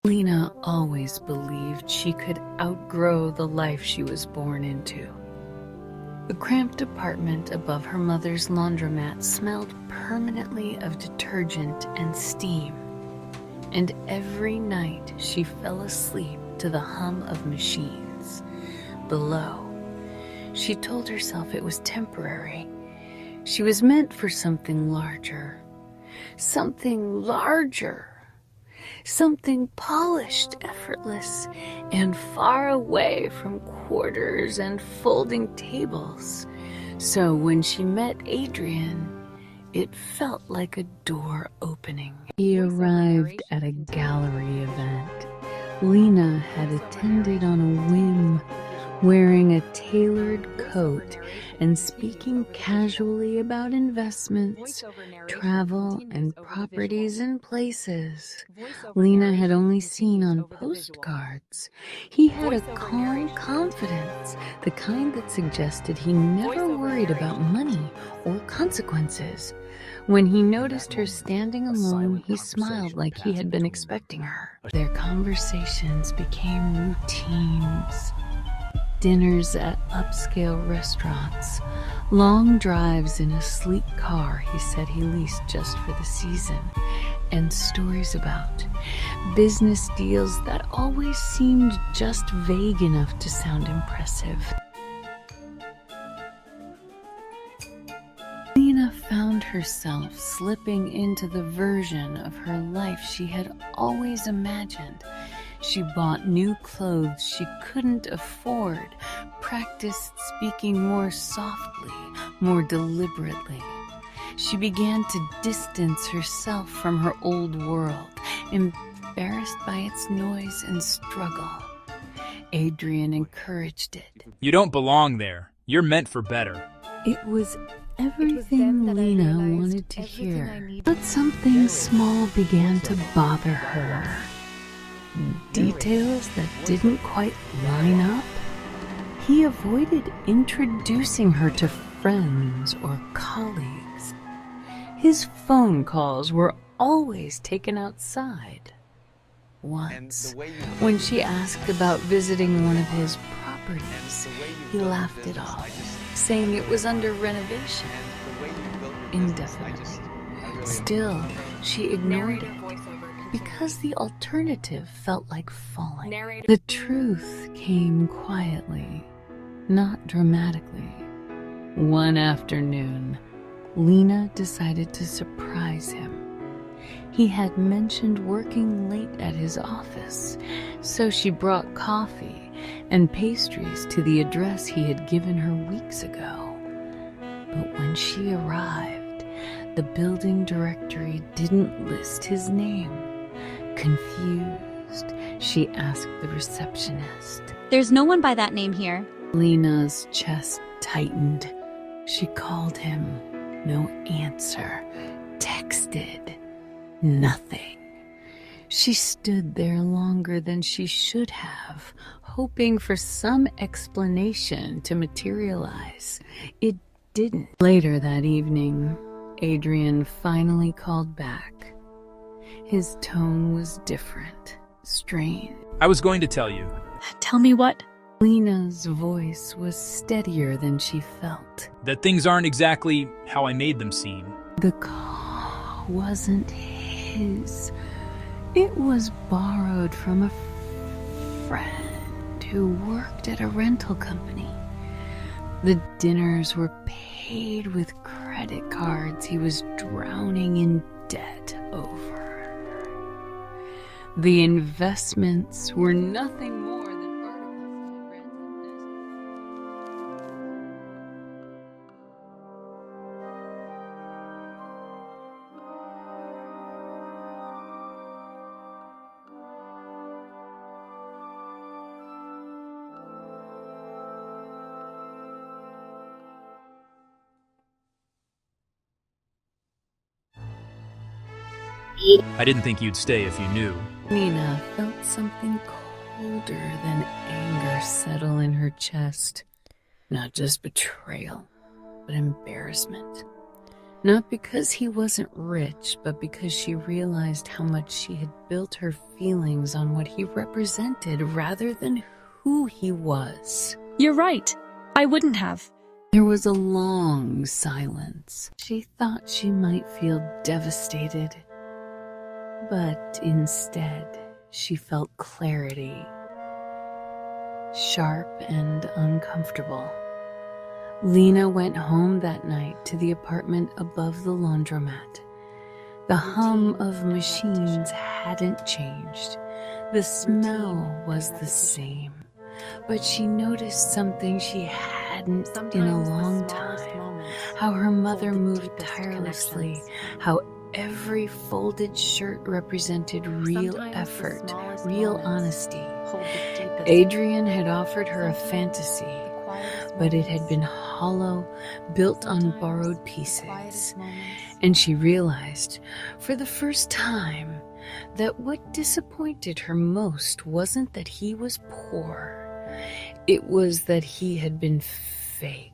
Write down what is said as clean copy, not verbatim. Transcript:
Lena always believed she could outgrow the life she was born into. The cramped apartment above her mother's laundromat smelled permanently of detergent and steam, and every night she fell asleep to the hum of machines below. She told herself it was temporary. She was meant for something larger. Something larger. Something polished, effortless, and far away from quarters and folding tables. So when she met Adrian, it felt like a door opening. He arrived at a gallery event Lena had attended on a whim, wearing a tailored coat and speaking casually about investments, travel, and properties and places Lena had only seen on postcards. He had a calm confidence, the kind that suggested he never worried about money or consequences. When he noticed her standing alone, he smiled like he had been expecting her. Their conversations became routines. Dinners at upscale restaurants, long drives in a sleek car he said he leased just for the season, and stories about business deals that always seemed just vague enough to sound impressive. Lena found herself slipping into the version of her life she had always imagined. She bought new clothes she couldn't afford, practiced speaking more softly, more deliberately. She began to distance herself from her old world, embarrassed by its noise and struggle. Adrian encouraged it. You don't belong there. You're meant for better. It was everything Lena wanted to hear, but something small began to bother her. Details that didn't quite line up. He avoided introducing her to friends or colleagues. His phone calls were always taken outside. Once, when she asked about visiting one of his properties, he laughed it off, saying it was under renovation indefinitely. Still, she ignored it, because the alternative felt like falling. The truth came quietly, not dramatically. One afternoon, Lena decided to surprise him. He had mentioned working late at his office, so she brought coffee and pastries to the address he had given her weeks ago. But when she arrived, the building directory didn't list his name. Confused, she asked the receptionist. There's no one by that name here. Lena's chest tightened. She called him. No answer. Texted. Nothing. She stood there longer than she should have, hoping for some explanation to materialize. It didn't. Later that evening, Adrian finally called back. His tone was different, strained. I was going to tell you. Tell me what? Lena's voice was steadier than she felt. That things aren't exactly how I made them seem. The car wasn't his. It was borrowed from a friend who worked at a rental company. The dinners were paid with credit cards he was drowning in debt over. The investments were nothing more than articles he had I didn't think you'd stay if you knew. Lena felt something colder than anger settle in her chest. Not just betrayal, but embarrassment. Not because he wasn't rich, but because she realized how much she had built her feelings on what he represented rather than who he was. You're right. I wouldn't have. There was a long silence. She thought she might feel devastated, but instead she felt clarity, sharp and uncomfortable. Lena went home that night to the apartment above the laundromat. The hum of machines hadn't changed. The smell was the same. But she noticed something she hadn't in a long time. How her mother moved tirelessly, how every folded shirt represented real effort, real honesty. Adrian had offered her a fantasy, but it had been hollow, built on borrowed pieces. And she realized, for the first time, that what disappointed her most wasn't that he was poor. It was that he had been fake.